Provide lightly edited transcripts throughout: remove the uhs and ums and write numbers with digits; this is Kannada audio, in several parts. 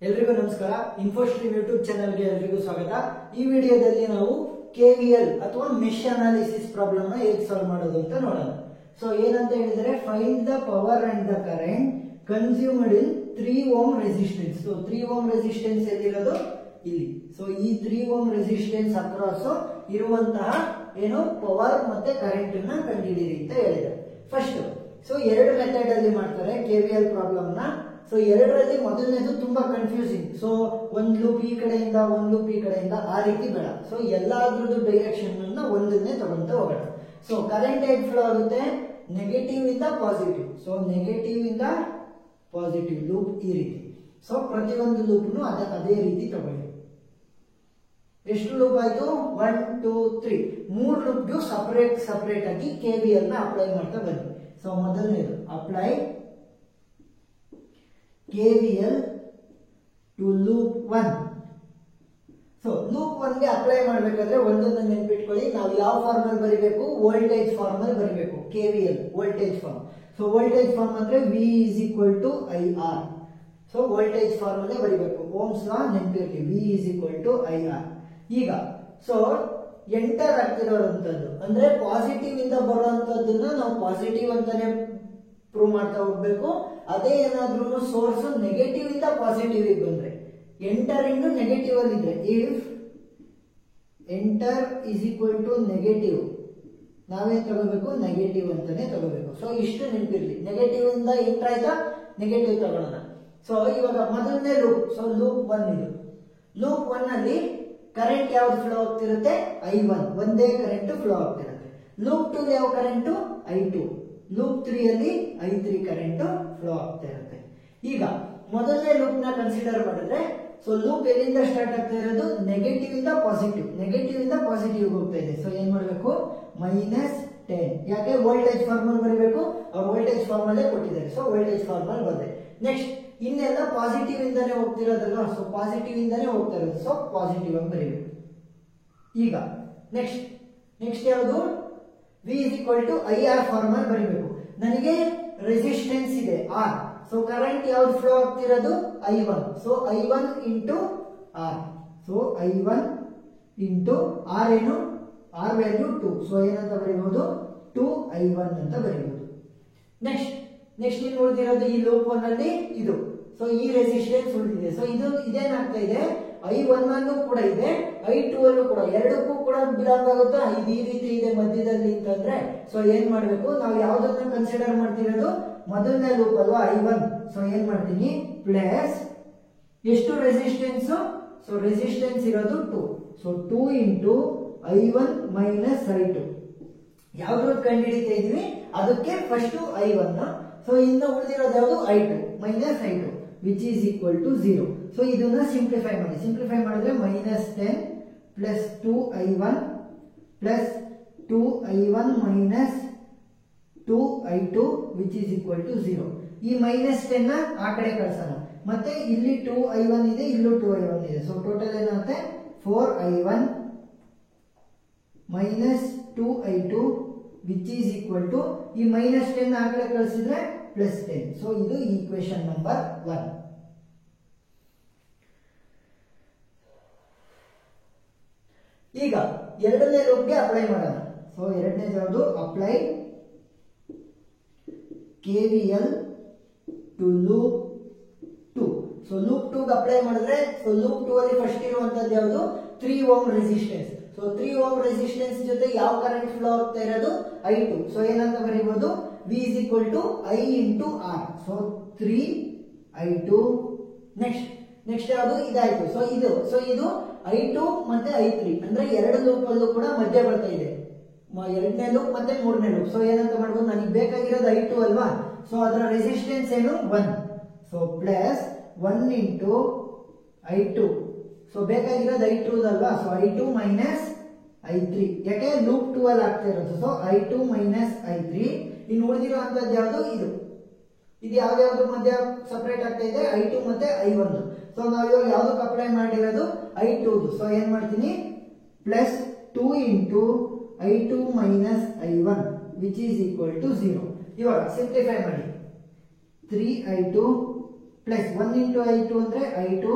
ಎಲ್ರಿಗೂ ನಮಸ್ಕಾರ. ಇನ್ಫೋಸ್ಟ್ರೀಮ್ ಯೂಟ್ಯೂಬ್ ಚಾನೆಲ್ಗೆ ಎಲ್ರಿಗೂ ಸ್ವಾಗತ. ಈ ವಿಡಿಯೋದಲ್ಲಿ ನಾವು KVL ಅಥವಾ ಮೆಶ್ ಅನಾಲಿಸಿಸ್ ಪ್ರಾಬ್ಲಮ್ ನ ಹೇಗೆ ಸಾಲ್ವ್ ಮಾಡೋದು ಅಂತ ನೋಡೋಣ. ಸೊ ಏನಂತ ಹೇಳಿದ್ರೆ, find the power and the current consumed in 3 ohm resistance. So 3 ohm resistance ಎಲ್ಲಿರೋದು? ಇಲ್ಲಿ. ಸೊ ಈ 3 ಓಮ್ ರೆಸಿಸ್ಟೆನ್ಸ್ ಅಕ್ರಾಸ್ ಇರುವಂತಹ ಏನು ಪವರ್ ಮತ್ತೆ ಕರೆಂಟ್ ನ ಕಂಡುಹಿಡಿಯಿರಿ ಅಂತ ಹೇಳಿದ್ದಾರೆ. ಫಸ್ಟ್ ಸೊ ಎರಡು ಮೆಥಡ್ ಅಲ್ಲಿ ಮಾಡ್ತಾರೆ KVL ಪ್ರಾಬ್ಲಮ್ ನ. ಸೊ ಎರಡರಲ್ಲಿ ಮೊದಲನೇದು ತುಂಬಾ ಕನ್ಫ್ಯೂಸಿಂಗ್. ಸೊ ಒಂದ್ ಲೂಪ್ ಈ ಕಡೆಯಿಂದ ಒಂದ್ ಲೂಪ್ ಈ ಕಡೆಯಿಂದ ಆ ರೀತಿ ಬೇಡ. ಸೊ ಎಲ್ಲಾದ್ರದ್ದು ಡೈರೆಕ್ಷನ್ ಅನ್ನ ಒಂದನ್ನೇ ತಗೊಂತ ಹೋಗೋಣ. ಸೊ ಕರೆಂಟ್ ಹೇಗೆ ಫ್ಲೋ ಆಗುತ್ತೆ? ನೆಗೆಟಿವ್ ಇಂದ ಪಾಸಿಟಿವ್. ಸೊ ನೆಗೆಟಿವ್ ಇಂದ ಪಾಸಿಟಿವ್ ಲೂಪ್ ಈ ರೀತಿ. ಸೊ ಪ್ರತಿಯೊಂದು ಲೂಪ್ನು ಅದೇ ರೀತಿ ತಗೊಳ್ಳಿ. ಎಷ್ಟು ಲೂಪ್ ಆಯ್ತು? 1 2 3 ಮೂರು ಲೂಪ್ಗೂ ಸಪರೇಟ್ ಆಗಿ KVL ನ ಅಪ್ಲೈ ಮಾಡ್ತಾ ಬನ್ನಿ. ಸೊ ಮೊದಲನೇದು apply KVL to loop 1. So loop 1 ಗೆ ಅಪ್ಲೈ ಮಾಡಬೇಕಾದ್ರೆ ಒಂದೊಂದು ನೆನಪಿಟ್ಕೊಳ್ಳಿ. ನಾವು ಯಾವ ಫಾರ್ಮ್ ಅಲ್ಲಿ ಬರೀಬೇಕು? ವೋಲ್ಟೇಜ್ ಫಾರ್ಮ್ ಅಲ್ಲಿ ಬರೀಬೇಕು. KVL voltage form. So voltage form ಅಂದ್ರೆ V is equal to IR. So voltage form ಅಲ್ಲೇ ಬರೀಬೇಕು. ಓಮ್ಸ್ ಲಾ ನೆನಪಿರಲಿ, V is equal to IR. ಈಗ ಸೊ ಎಂಟರ್ ಆಗ್ತಿರೋಂಥದ್ದು ಅಂದ್ರೆ ಪಾಸಿಟಿವ್ ಇಂದ ಬರುವಂತದ್ದನ್ನ ನಾವು ಪಾಸಿಟಿವ್ ಅಂತಾನೆ ಪ್ರೂವ್ ಮಾಡ್ತಾ ಹೋಗ್ಬೇಕು. ಅದೇ ಏನಾದ್ರೂ ಸೋರ್ಸ್ ನೆಗೆಟಿವ್ ಇಂದ ಪಾಸಿಟಿವ್ ಬಂದ್ರೆ, ಎಂಟರ್ ಇಂದು ನೆಗೆಟಿವ್ ಅಲ್ಲಿ ಇದ್ರೆ, if enter is equal to negative, ನಾವೇನ್ ತಗೋಬೇಕು? ನೆಗೆಟಿವ್ ಅಂತಾನೆ ತಗೋಬೇಕು. ಸೊ ಇಷ್ಟು ನೆನಪಿರ್ಲಿ. ನೆಗೆಟಿವ್ ಇಂದ ಎಂಟರ್ ಆಯ್ತಾ, ನೆಗೆಟಿವ್ ತಗೊಳ್ಳೋಣ. ಸೊ ಇವಾಗ ಮೊದಲನೇ ಲೂಪ್. ಸೊ ಲೂಪ್ 1 ಇದು. ಲೂಪ್ 1 ಅಲ್ಲಿ ಕರೆಂಟ್ ಯಾವ್ದು ಫ್ಲೋ ಆಗ್ತಿರುತ್ತೆ? I1 ಒಂದೇ ಕರೆಂಟ್ ಫ್ಲೋ ಆಗ್ತಿರುತ್ತೆ. ಲೂಪ್ 2 ಯಾವ ಕರೆಂಟು? I2. ಲೂಪ್ 3 ಅಲ್ಲಿ I3 ಕರೆಂಟ್ ಫ್ಲೋ ಆಗ್ತಾ ಇರುತ್ತೆ. ಈಗ ಮೊದಲನೇ ಲೂಪ್ ನ ಕನ್ಸಿಡರ್ ಮಾಡಿದ್ರೆ, ಸೊ ಲೂಪ್ ಎಲ್ಲಿಂದ ಸ್ಟಾರ್ಟ್ ಆಗ್ತಾ ಇರೋದು? ನೆಗೆಟಿವ್ ಇಂದ ಪಾಸಿಟಿವ್. ನೆಗೆಟಿವ್ ಇಂದ ಪಾಸಿಟಿವ್ ಹೋಗ್ತಾ ಇದೆ. ಸೊ ಏನ್ ಮಾಡ್ಬೇಕು? -10. ಯಾಕೆ? ವೋಲ್ಟೇಜ್ ಫಾರ್ಮ್ ಅಲ್ಲಿ ಬರೀಬೇಕು. ಅವ್ರು ವೋಲ್ಟೇಜ್ ಫಾರ್ಮ್ ಅಲ್ಲೇ ಕೊಟ್ಟಿದ್ದಾರೆ. ಸೊ ವೋಲ್ಟೇಜ್ ಫಾರ್ಮ್ ಅಲ್ಲಿ ಬಂದೆ. ನೆಕ್ಸ್ಟ್ ಇನ್ನೆಲ್ಲ ಪಾಸಿಟಿವ್ ಇಂದಾನೆ ಹೋಗ್ತಿರೋದಲ್ಲ. ಸೊ ಪಾಸಿಟಿವ್ ಇಂದಾನೆ ಹೋಗ್ತಾ ಇರೋದು. ಸೊ ಪಾಸಿಟಿವ್ ಆಗಿ ಬರೀಬೇಕು. ಈಗ ನೆಕ್ಸ್ಟ್ ಯಾವುದು? V is equal to IR form ಅಲ್ಲಿ ಬರೀಬೇಕು. ನನಗೆ ರೆಸಿಸ್ಟೆನ್ಸ್ ಇದೆ R. ಸೊ ಕರೆಂಟ್ ಯಾವ್ದು ಫ್ಲೋ ಆಗ್ತಿರೋದು? I1. So I1 into R. So I1 into R ಏನು? R value 2. ಸೊ ಏನಂತ ಬರೀಬಹುದು? 2I1 ಅಂತ ಬರೀಬಹುದು. ನೆಕ್ಸ್ಟ್ ಇನ್ನು ಉಳಿದಿರೋದು ಈ ಲೂಪ್ 1 ಅಲ್ಲಿ ಇದು. ಸೊ ಈ ರೆಸಿಸ್ಟೆನ್ಸ್ ಉಳಿದಿದೆ. ಸೊ ಇದೇನಾಗ್ತಾ ಇದೆ? I1 ಅಲ್ಲೂ ಕೂಡ ಇದೆ, I2 ಅಲ್ಲೂ ಕೂಡ, ಎರಡಕ್ಕೂ ಕೂಡ ಬಿಲಾಂಗ್ ಆಗುತ್ತಾ? ಇದು ಈ ರೀತಿ ಇದೆ ಮಧ್ಯದಲ್ಲಿ ಅಂತಂದ್ರೆ, ಸೊ ಏನ್ ಮಾಡ್ಬೇಕು? ನಾವು ಯಾವ್ದನ್ನ ಕನ್ಸಿಡರ್ ಮಾಡ್ತಿರೋದು? ಮೊದಲನೇ ಲೂಪ್ ಅಲ್ವಾ I1. ಸೊ ಏನ್ ಮಾಡ್ತೀನಿ? ಪ್ಲಸ್ ಎಷ್ಟು ರೆಸಿಸ್ಟೆನ್ಸ್? ಸೊ ರೆಸಿಸ್ಟೆನ್ಸ್ ಇರೋದು 2. So 2 into I1 minus I2. ಯಾವ್ದು ಕಂಡುಹಿಡಿತಾ ಇದೀವಿ? ಅದಕ್ಕೆ ಫಸ್ಟ್ I1. ಸೊ ಇನ್ನು ಉಳಿದಿರೋದು ಯಾವುದು? I2 minus I2 which is equal to 0. So ಇದನ್ನ ಸಿಂಪ್ಲಿಫೈ ಮಾಡಿ. ಸಿಂಪ್ಲಿಫೈ ಮಾಡಿದ್ರೆ -10 plus 2I1 plus 2I1 minus 2I2 which is equal to 0. ಈ -10 ನ ಆ ಕಡೆ ಕಳ್ಸೋಣ. ಮತ್ತೆ ಇಲ್ಲಿ 2I1 ಇದೆ, ಇಲ್ಲೂ 2I1 ಇದೆ. ಸೊ ಟೋಟಲ್ ಏನಾಗುತ್ತೆ? 4I1 minus 2I2 which is equal to, ಈ -10 ಆ ಕಡೆ ಕಳಿಸಿದ್ರೆ +10. ಸೊ ಇದು ಈಕ್ವೇಶನ್ ನಂಬರ್ 1. ಈಗ ಎರಡನೇ ಲೂಪ್ಗೆ ಅಪ್ಲೈ ಮಾಡೋಣ. ಸೊ ಎರಡನೇದು ಯಾವುದು? Apply KVL to loop 2. So loop 2 ಗೆ ಅಪ್ಲೈ ಮಾಡಿದ್ರೆ, ಸೊ ಲೂಪ್ 2 ಅಲ್ಲಿ ಫಸ್ಟ್ ಇರುವಂತದ್ದು ಯಾವುದು? 3 ohm resistance. So 3 ohm resistance ಜೊತೆ ಯಾವ ಕರೆಂಟ್ ಫ್ಲೋ ಆಗ್ತಾ ಇರೋದು? I2. ಸೊ ಏನಂತ ಬರೀಬಹುದು? V is equal to I into R. So 3I2. Next ಯಾವುದು? ಇದಾಯ್ತು. ಸೊ ಇದು I2 ಮತ್ತೆ I3 ಅಂದ್ರೆ ಎರಡು ಲೂಪ್ ಅಲ್ಲೂ ಕೂಡ ಮಧ್ಯ ಬರ್ತಾ ಇದೆ. ಎರಡನೇ ಲೂಪ್ ಮತ್ತೆ ಮೂರನೇ ಲೂಪ್. ಸೊ ಏನಂತ ಮಾಡ್ಬೋದು? ನನಗೆ ಬೇಕಾಗಿರೋದು I2 ಅಲ್ವಾ? ಸೊ ಅದರ ರೆಸಿಸ್ಟೆನ್ಸ್ ಏನು? 1. So plus 1 into I2. So ಬೇಕಾಗಿರೋದು I2 ಅಲ್ವಾ? So I2 minus I3. ಯಾಕೆ? ಲೂಪ್ 2 ಅಲ್ಲಿ ಆಗ್ತಾ ಇರೋದು. So I2 minus I3. ಇನ್ನು ಉಳಿದಿರುವಂತದ್ದು ಯಾವುದು? ಇದು ಯಾವ್ದು ಮಧ್ಯ ಸಪರೇಟ್ ಆಗ್ತಾ ಇದೆ? I2 ಮತ್ತೆ I1. ಸೊ ನಾವು ಇವಾಗ ಯಾವ್ದಕ್ಕೆ ಅಪ್ಲೈ ಮಾಡಿರೋದು? I2. ಸೊ ಏನ್ ಮಾಡ್ತೀನಿ? Plus 2 into I2 minus I1 which is equal to 0. ಇವಾಗ ಸಿಂಪ್ಲಿಫೈ ಮಾಡಿ. 3I2 ಪ್ಲಸ್ 1 ಇಂಟು I2 ಅಂದರೆ I2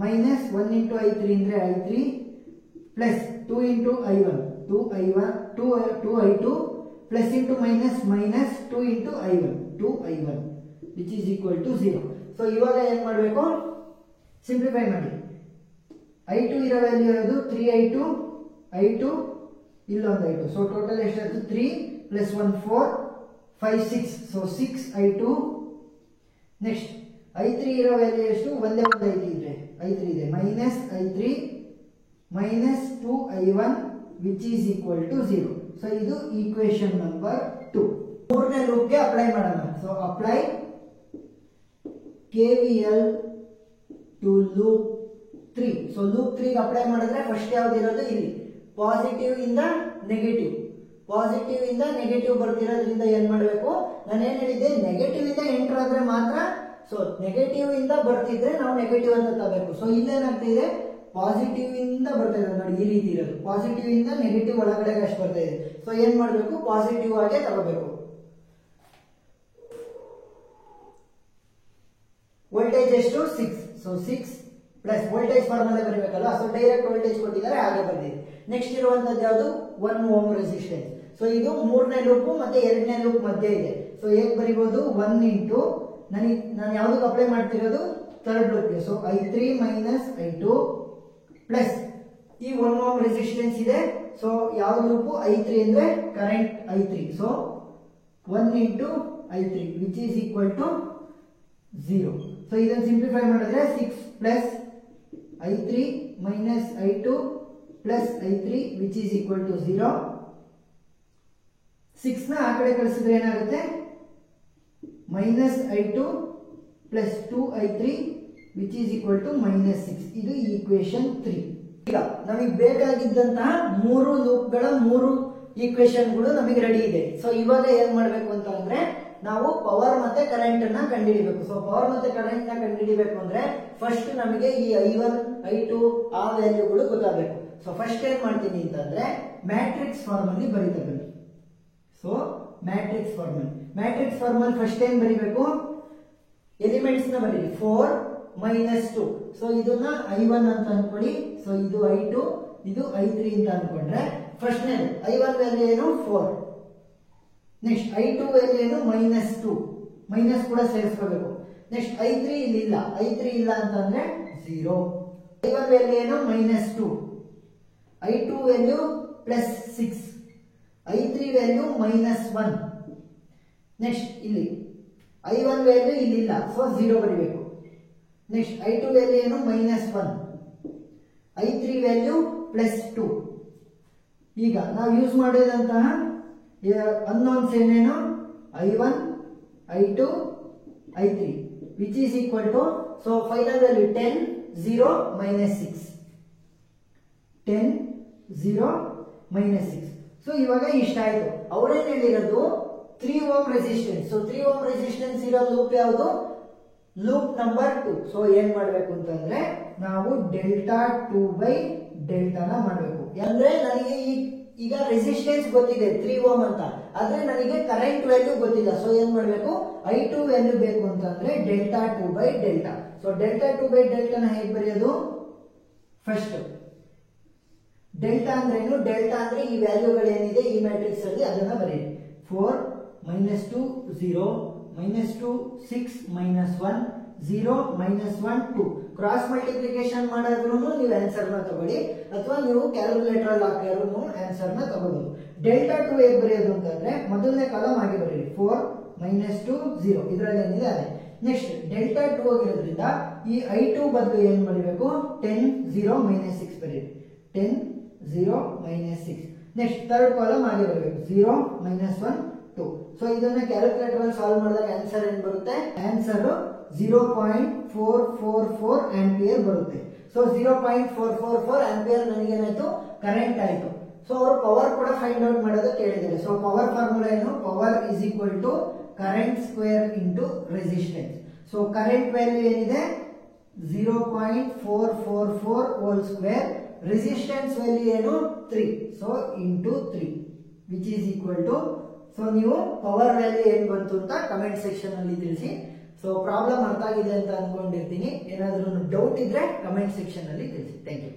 ಮೈನಸ್ 1 ಇಂಟು I3 ಅಂದರೆ I3 plus 2 into I1 2I2 plus into minus minus 2 into I1 which is equal to 0. So ಇವಾಗ ಏನು ಮಾಡಬೇಕು, ಸಿಂಪ್ಲಿಫೈ ಮಾಡಿ. I2 ಇರೋ ವ್ಯಾಲ್ಯೂ ಇರೋದು 3I2 ಇಲ್ಲೊಂದು I2. ಸೊ ಟೋಟಲ್ ಎಷ್ಟಾಯ್ತು 3 plus 1 4 5 6. So 6I2. Next I3 ಇರೋ ವ್ಯಾಲ್ಯೂ ಎಷ್ಟು, ಒಂದೇ ಒಂದು I3 ಇದೆ minus I3 minus 2I1 which is equal to 0. So ಇದು ಈಕ್ವೇಶನ್ ನಂಬರ್ 2. ಮೂರನೇ ಲೂಪ್ಗೆ ಅಪ್ಲೈ ಮಾಡೋಣ. So apply KVL to loop 3. So loop 3 apply ಮಾಡಿದ್ರೆ ಫಸ್ಟ್ ಯಾವ್ದು ಇರೋದು, ಇಲ್ಲಿ ಪಾಸಿಟಿವ್ ಇಂದ ನೆಗೆಟಿವ್ ಬರ್ತಿರೋದ್ರಿಂದ ಏನ್ ಮಾಡಬೇಕು, ನಾನು ಏನ್ ಹೇಳಿದ್ದೆ, ನೆಗೆಟಿವ್ ಇಂದ ಎಂಟರ್ ಆದ್ರೆ ಮಾತ್ರ. ಸೊ ನೆಗೆಟಿವ್ ಇಂದ ಬರ್ತಿದ್ರೆ ನಾವು ನೆಗೆಟಿವ್ ಅಂತ ತಗೋಬೇಕು. ಸೊ ಇಲ್ಲೇನಾಗ್ತಿದೆ, ಪಾಸಿಟಿವ್ ಇಂದ ಬರ್ತಾ ಇದೆ ನೋಡಿ, ಈ ರೀತಿ ಇರೋದು ಪಾಸಿಟಿವ್ ಇಂದ ನೆಗೆಟಿವ್ ಒಳಗಡೆ ಅಷ್ಟು ಬರ್ತಾ ಇದೆ. ಸೊ ಏನ್ ಮಾಡಬೇಕು, ಪಾಸಿಟಿವ್ ಆಗೇ ತಗೋಬೇಕು. ವೋಲ್ಟೇಜ್ ಎಷ್ಟು 6. ಸೊ 6 ಪ್ಲಸ್ ವೋಲ್ಟೇಜ್ ಫಾರ್ಮುಲಾ ಬರಬೇಕಲ್ಲ. ಸೊ ಡೈರೆಕ್ಟ್ ವೋಲ್ಟೇಜ್ ಕೊಟ್ಟಿದ್ದಾರೆ, ಹಾಗೆ ಬಂದಿದೆ. ನೆಕ್ಸ್ಟ್ ಇರುವಂತದ್ದು ಯಾವುದು, 1 ಓಮ್ ರೆಸಿಸ್ಟೆನ್ಸ್. ಸೊ ಇದು ಮೂರನೇ ಲೂಪ್ ಮತ್ತೆ ಎರಡನೇ ಲೂಪ್ ಮಧ್ಯೆ ಇದೆ. ಸೊ ಹೇಗೆ ಬರೀಬಹುದು, 1 ಇಂಟು ನಾನು ಯಾವ್ದಕ್ಕೆ ಅಪ್ಲೈ ಮಾಡ್ತಿರೋದು, ಥರ್ಡ್ ಲೂಪ್ಗೆ. So I3 minus I2 plus ಈ 1 ಓಮ್ ರೆಸಿಸ್ಟೆನ್ಸ್ ಇದೆ. ಸೊ ಯಾವ ಲೂಪು, I3 ಅಂದ್ರೆ current I3. So 1 into I3 which is equal to 0. So ಇದನ್ನು ಸಿಂಪ್ಲಿಫೈ ಮಾಡಿದ್ರೆ 6 plus I3 minus I2 plus I3 which is equal to 0. 6 ನ ಆ ಕಡೆ ಕಳಿಸಿದ್ರೆ ಏನಾಗುತ್ತೆ, minus I2 plus 2I3 which is equal to minus 6. ಇದು ಈಕ್ವೇಶನ್ 3. ಈಗ ನಮಗೆ ಬೇಕಾಗಿದ್ದಂತಹ ಮೂರು ಲೂಪ್ಗಳ ಮೂರು ಈಕ್ವೇಶನ್ಗಳು ನಮಗೆ ರೆಡಿ ಇದೆ. ಸೊ ಇವಾಗ ಏನ್ ಮಾಡಬೇಕು ಅಂತ ಅಂದ್ರೆ, ನಾವು ಪವರ್ ಮತ್ತೆ ಕರೆಂಟ್ ಅನ್ನ ಕಂಡುಹಿಡಿಬೇಕು. ಸೊ ಪವರ್ ಮತ್ತೆ ಕರೆಂಟ್ ನ ಕಂಡುಹಿಡಿಬೇಕು ಅಂದ್ರೆ ಫಸ್ಟ್ ನಮಗೆ ಈ I1 I2 ಆ ವ್ಯಾಲ್ಯೂಗಳು ಗೊತ್ತಾಗಬೇಕು. ಸೊ ಫಸ್ಟ್ ಏನ್ ಮಾಡ್ತೀನಿ ಅಂತಂದ್ರೆ, ಮ್ಯಾಟ್ರಿಕ್ಸ್ ಫಾರ್ಮ್ ಅಲ್ಲಿ ಬರೀತಾ ಬನ್ನಿ. ಸೊ ಮ್ಯಾಟ್ರಿಕ್ಸ್ ಫಾರ್ಮಲ್ ಫಸ್ಟ್ ಏನ್ ಬರೀಬೇಕು, ಎಲಿಮೆಂಟ್ಸ್ ನ ಬರೀರಿ. 4 ಮೈನಸ್ 2. ಸೊ ಇದನ್ನ I1 ಅಂತ ಅನ್ಕೊಳ್ಳಿ. ಸೊ ಇದು I2, ಇದು I3 ಅಂತ ಅನ್ಕೊಂಡ್ರೆ, ಫಸ್ಟ್ I1 ವ್ಯಾಲ್ಯೂ ಏನು 4. ನೆಕ್ಸ್ಟ್ I2 ವ್ಯಾಲ್ಯೂ ಏನು -2, ಮೈನಸ್ ಕೂಡ ಸೇರಿಸ್ಕೋಬೇಕು. ನೆಕ್ಸ್ಟ್ I3 ಇಲ್ಲ ಅಂತಂದ್ರೆ 0. I1 ವ್ಯಾಲ್ಯೂ ಏನು -2, I2 value +6, I3 value -1. Next ಇಲ್ಲಿ I1 ವ್ಯಾಲ್ಯೂ ಇಲ್ಲ, ಸೊ 0 ಬರೀಬೇಕು. ನೆಕ್ಸ್ಟ್ I2 ವ್ಯಾಲ್ಯೂ ಏನು -1, I3 ವ್ಯಾಲ್ಯೂ +2. ಈಗ ನಾವು ಯೂಸ್ ಮಾಡಿದಂತಹ ಅನ್ನೋನ್ಸ್ ಏನೇನು, I1 I2 I3 which is equal to, so final value 10 0 -6, 10 0 -6. So ಇವಾಗ ಇಷ್ಟ ಆಯ್ತು. ಅವ್ರೇನ್ ಹೇಳಿರೋದು 3 ohm resistance. So 3 ohm resistance ಇರೋ ಲೂಪ್ ಯಾವುದು, ಲೂಪ್ ನಂಬರ್ 2. ಸೊ ಏನ್ ಮಾಡ್ಬೇಕು ಅಂತಂದ್ರೆ, ನಾವು ಡೆಲ್ಟಾ 2/ಡೆಲ್ಟಾನ ಮಾಡಬೇಕು. ಅಂದ್ರೆ ನನಗೆ ಈಗ ರೆಸಿಸ್ಟೆನ್ಸ್ ಗೊತ್ತಿದೆ 3 ಓಮ್ ಅಂತ, ಆದ್ರೆ ನನಗೆ ಕರೆಂಟ್ ವ್ಯಾಲ್ಯೂ ಗೊತ್ತಿಲ್ಲ. ಸೊ ಏನ್ ಮಾಡ್ಬೇಕು, I2 ವ್ಯಾಲ್ಯೂ ಬೇಕು ಅಂತಂದ್ರೆ ಡೆಲ್ಟಾ 2/ಡೆಲ್ಟಾ. ಸೊ ಡೆಲ್ಟಾ 2/ಡೆಲ್ಟಾನ ಹೇಗೆ ಬರೆಯೋದು, ಫಸ್ಟ್ ಡೆಲ್ಟಾ ಅಂದ್ರೆ ಏನು, ಡೆಲ್ಟಾ ಅಂದ್ರೆ ಈ ವ್ಯಾಲ್ಯೂಗಳು ಏನಿದೆ ಈ ಮ್ಯಾಟ್ರಿಕ್ಸ್ ಅಲ್ಲಿ ಅದನ್ನ ಬರೆಯಿರಿ. 4 -2 0 -2 6 -1 0 -1 2. ಕ್ರಾಸ್ ಮಲ್ಟಿಪ್ಲಿಕೇಶನ್ ಮಾಡಿದ್ರು ನೀವು ಆನ್ಸರ್ ನ ತಗೊಳ್ಳಿ, ಅಥವಾ ನೀವು ಕ್ಯಾಲ್ಕುಲೇಟರ್ ಅಲ್ಲಿ ಹಾಕಿದ್ರು ಆನ್ಸರ್ ನ ತಗೋಬಹುದು. ಡೆಲ್ಟಾ 2 ಹೇಗೆ ಬರೆಯೋದು ಅಂತಂದ್ರೆ, ಮೊದಲನೇ ಕಾಲಮ್ ಹಾಗೆ ಬರೀರಿ. 4 -2 0 ಇದರಲ್ಲಿ ಏನಿದೆ ಅದೇ. ನೆಕ್ಸ್ಟ್ ಡೆಲ್ಟಾ 2 ಆಗಿರೋದ್ರಿಂದ ಈ I2 ಬದಲು ಏನ್ ಮಾಡಬೇಕು, 10 0 -6 ಬರೀರಿ. 10 0 -6. ನೆಕ್ಸ್ಟ್ ಥರ್ಡ್ ಕಾಲಮ್ ಹಾಗೆ ಬರಬೇಕು, 0 -1 2. ಸೊ ಇದನ್ನ ಕ್ಯಾಲ್ಕುಲೇಟರ್ ಅಲ್ಲಿ ಸಾಲ್ವ್ ಮಾಡಿದಾಗ ಆನ್ಸರ್ ಏನ್ ಬರುತ್ತೆ, ಆನ್ಸರ್ 0.444 ಆಂಪಿಯರ್ ಬರುತ್ತೆ. ಸೊ 0.444 ಆಂಪಿಯರ್ ನನಗೇನಾಯ್ತು, ಕರೆಂಟ್ ಆಯ್ತು. ಸೊ ಅವರು ಪವರ್ ಕೂಡ ಫೈಂಡ್ ಔಟ್ ಮಾಡೋದಕ್ಕೆ ಹೇಳಿದ್ದಾರೆ. ಸೊ ಪವರ್ ಫಾರ್ಮುಲಾ ಏನು, power is equal to current square into resistance. So current value ಏನಿದೆ 0.444 ಹೋಲ್ ಸ್ಕ್ವೇರ್, ರೆಸಿಸ್ಟೆನ್ಸ್ ವ್ಯಾಲ್ಯೂ ಏನು 3. So into 3 which is equal to, so ನೀವು ಪವರ್ ವ್ಯಾಲ್ಯೂ ಏನ್ ಬಂತು ಅಂತ ಕಮೆಂಟ್ ಸೆಕ್ಷನ್ ಅಲ್ಲಿ ತಿಳಿಸಿ. ಸೊ ಸೊ ಪ್ರಾಬ್ಲಮ್ ಅರ್ಥ ಆಗಿದೆ ಅಂತ ಅನ್ಕೊಂಡಿರ್ತೀನಿ. ಏನಾದ್ರೂ ಡೌಟ್ ಇದ್ರೆ ಕಮೆಂಟ್ ಸೆಕ್ಷನ್ ಅಲ್ಲಿ ತಿಳಿಸಿ. Thank you.